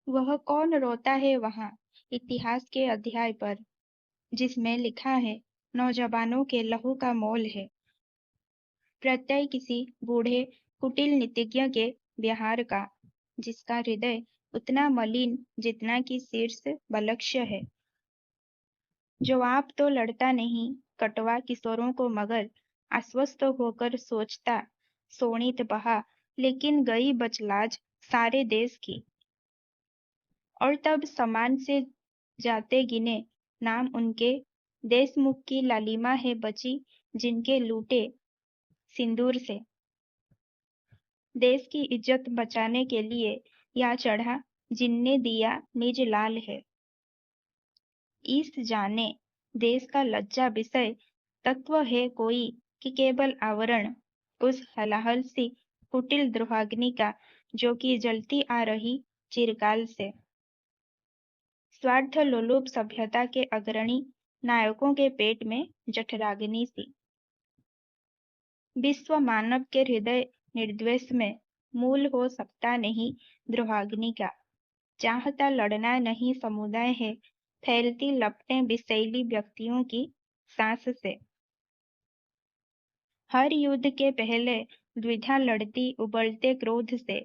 वह कौन रोता है वहाँ इतिहास के अध्याय पर, जिसमें लिखा है नौजवानों के लहू का मोल है, प्रत्यय किसी बूढ़े कुटिल नीतिज्ञ के व्यवहार का, जिसका हृदय उतना मलिन जितना कि शीर्ष बलक्ष्य है। जो आप तो लड़ता नहीं कटवा किशोरों को, मगर आश्वस्त होकर सोचता सोनित बहा, लेकिन गई बचलाज सारे देश की। और तब समान से जाते गिने नाम उनके, देशमुख की लालिमा है बची जिनके लूटे सिंदूर से। देश की इज्जत बचाने के लिए या चढ़ा जिनने दिया निज लाल है। ईस जाने देश का लज्जा विषय तत्व है कोई, कि केवल आवरण उस हलाहल सी कुटिल द्रोहाग्नि का, जो कि जलती आ रही चिरकाल से। स्वार्थ लोलुप सभ्यता के अग्रणी नायकों के पेट में जठराग्नि सी। विश्व मानव के हृदय निर्द्वेष में मूल हो सकता नहीं द्रोहाग्नि का। चाहता लड़ना नहीं समुदाय है, फैलती लपटें विषैली व्यक्तियों की सांस से। हर युद्ध के पहले द्विधा लड़ती उबलते क्रोध से।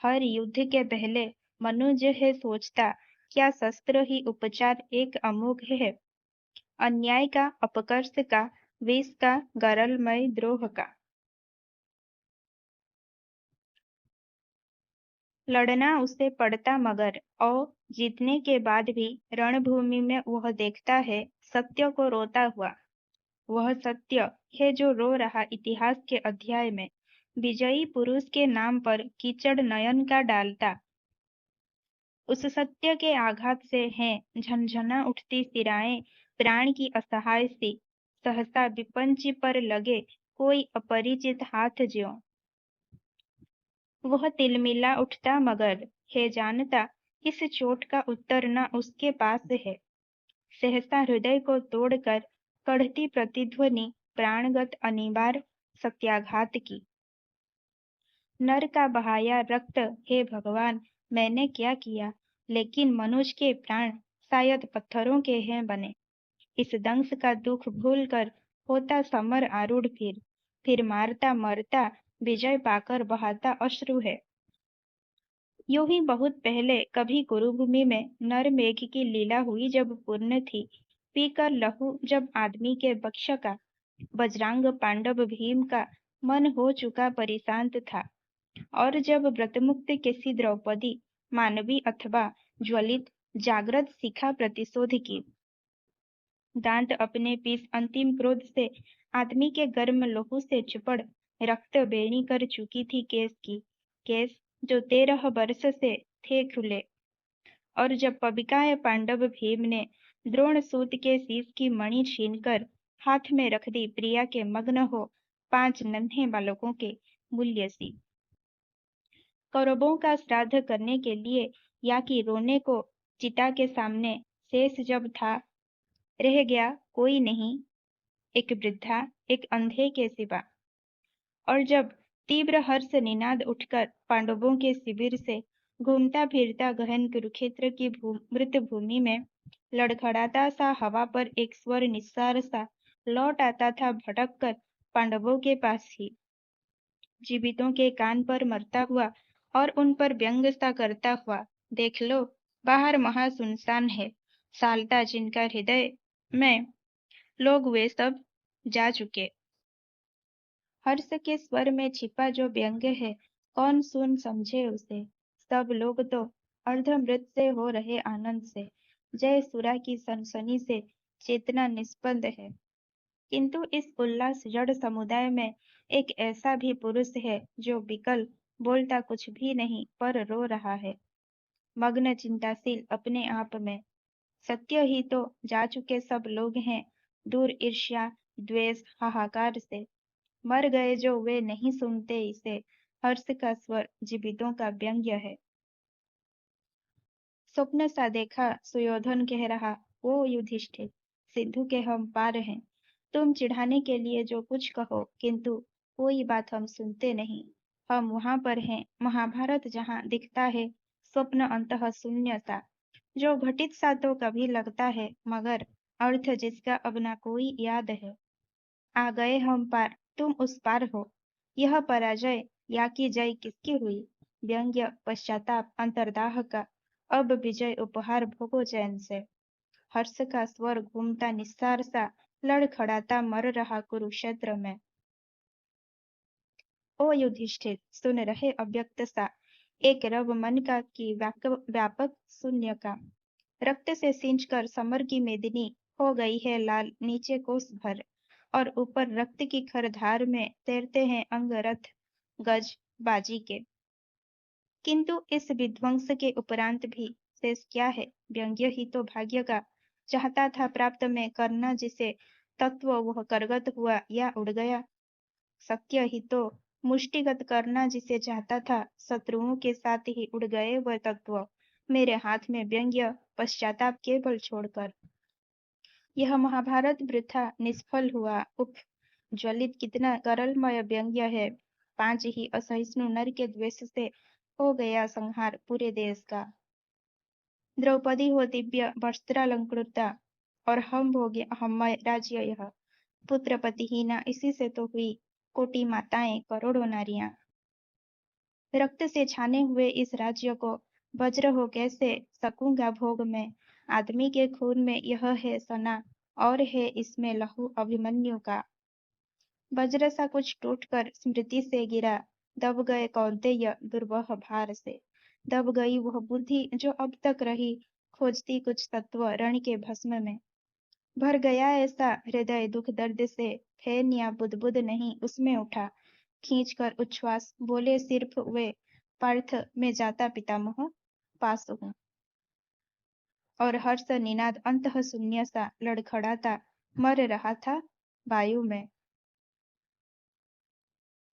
हर युद्ध के पहले मनुष्य है सोचता, क्या शस्त्र ही उपचार एक अमोघ है, अन्याय का, अपकर्ष का, विष का, गरलमय द्रोह का। लड़ना उसे पड़ता मगर, और जीतने के बाद भी रणभूमि में वह देखता है सत्य को रोता हुआ। वह सत्य है जो रो रहा इतिहास के अध्याय में, विजयी पुरुष के नाम पर कीचड़ नयन का डालता। उस सत्य के आघात से हैं झनझना उठती सिराएं प्राण की असहाय सी, सहसा विपंची पर लगे कोई अपरिचित हाथ ज्यों। वह तिलमिला उठता मगर है जानता, इस चोट का उत्तर न उसके पास है। सहसा हृदय को तोड़कर कढ़ती प्रतिध्वनि प्राणगत अनिवार्य सत्याघात की। नर का बहाया रक्त, हे भगवान मैंने क्या किया, लेकिन मनुष्य के प्राण शायद पत्थरों के हैं बने। इस दंश का दुख भूल कर होता समर आरूढ़, फिर मारता मरता विजय पाकर बहाता अश्रु है। यूं ही बहुत पहले कभी कुरुभूमि में नर मेघ की लीला हुई, जब पूर्ण थी पीकर लहू जब आदमी के बक्ष का, बजरंग पांडव भीम का मन हो चुका परिशांत था। और जब व्रतमुक्त किसी द्रौपदी मानवी अथवा ज्वलित जागृत शिखा प्रतिशोध की, दांत अपने पीस अंतिम क्रोध से आदमी के गर्म लोहू से चिपड़ रक्त बेणी कर चुकी थी केस की, केस जो 13 वर्ष से थे खुले। और जब पबिकाय पांडव भीम ने द्रोण सूत के शीश की मणि छीनकर हाथ में रख दी प्रिया के मग्न हो 5 नन्हे बालकों के मूल्य सी। कौरवों का श्राद्ध करने के लिए या कि रोने को चिता के सामने शेष जब था, रह गया कोई नहीं, एक वृद्धा एक अंधे के सिवा। और जब तीव्र हर्ष निनाद उठकर पांडवों के शिविर से घूमता फिरता गहन कुरुक्षेत्र की मृत भूमि में लड़खड़ाता सा हवा पर एक स्वर निस्सार सा लौट आता था, भटक कर पांडवों के पास ही, जीवितों के कान पर मरता हुआ और उन पर व्यंग सा करता हुआ, देख लो बाहर महा सुनसान है, सालता जिनका हृदय में लोग वे सब जा चुके। हर्ष के स्वर में छिपा जो व्यंग है, कौन सुन समझे उसे। सब लोग तो अर्धमृत से हो रहे आनंद से, जय सुरा की सनसनी से चेतना निष्पन्द है। किंतु इस उल्लास जड़ समुदाय में एक ऐसा भी पुरुष है, जो विकल बोलता कुछ भी नहीं पर रो रहा है, मग्न चिंताशील अपने आप में। सत्य ही तो जा चुके सब लोग हैं, दूर ईर्ष्या द्वेष हाहाकार से। मर गए जो वे नहीं सुनते इसे, हर्ष का स्वर जीवितों का व्यंग्य है। स्वप्न सा देखा सुयोधन कह रहा, ओ युधिष्ठिर सिंधु के हम पार हैं, तुम चिढ़ाने के लिए जो कुछ कहो, किंतु कोई बात हम सुनते नहीं। हम वहां पर हैं महाभारत जहां दिखता है स्वप्न अंतः शून्य सा, जो घटित सा तो कभी लगता है, मगर अर्थ जिसका अब ना कोई याद है। आ गए हम पार, तुम उस पार हो। यह पराजय या कि जय किसकी हुई? व्यंग्य, पश्चाताप, अंतर्दाह का अब विजय उपहार भोगो चैन से। हर्ष का स्वर घूमता निस्सार सा लड़खड़ाता मर रहा कुरुक्षेत्र में। ओ युधिष्ठिर, सुन रहे अव्यक्त सा एक रव मन का कि व्यापक शून्य का। रक्त से सींच कर समर की मेदिनी हो गई है लाल नीचे कोस भर, और ऊपर रक्त की खरधार में तैरते हैं अंगरथ गज बाजी के। किंतु इस विध्वंस के उपरांत भी शेष क्या है? व्यंग्य ही तो भाग्य का चाहता था प्राप्त में करना, जिसे तत्व वह करगत हुआ या उड़ गया। सत्य ही तो मुष्टिगत करना, जिसे चाहता था शत्रुओं के साथ ही उड़ गए वह तत्व मेरे हाथ में व्यंग्य पश्चाताप केवल छोड़कर। यह महाभारत वृथा निष्फल हुआ। उफ, ज्वलित कितना करलमय व्यंग्य है। 5 ही असहिष्णु नर के द्वेष से हो गया संहार पूरे देश का। द्रौपदी हो दिव्य वस्त्रालंकृता, और हम भोगे अहमय राज्य यह। पुत्र पतिहीना इसी से तो हुई कोटि माताएं करोड़ों नारियां। रक्त से छाने हुए इस राज्य को वज्र हो कैसे सकूंगा भोग में? आदमी के खून में यह है सना, और है इसमें लहू अभिमन्यु का। वज्र सा कुछ टूटकर स्मृति से गिरा, दब गए कौन्तेय दुर्वह भार से। दब गई वह बुद्धि जो अब तक रही खोजती कुछ तत्व रण के भस्म में। भर गया ऐसा हृदय दुख दर्द से, फैन या बुदबुद नहीं उसमें उठा। खींच कर उच्छ्वास बोले सिर्फ वे, पार्थ में जाता पितामह पास हूँ। और हर्ष निनाद अंतः शून्य सा लड़खड़ाता मर रहा था वायु में।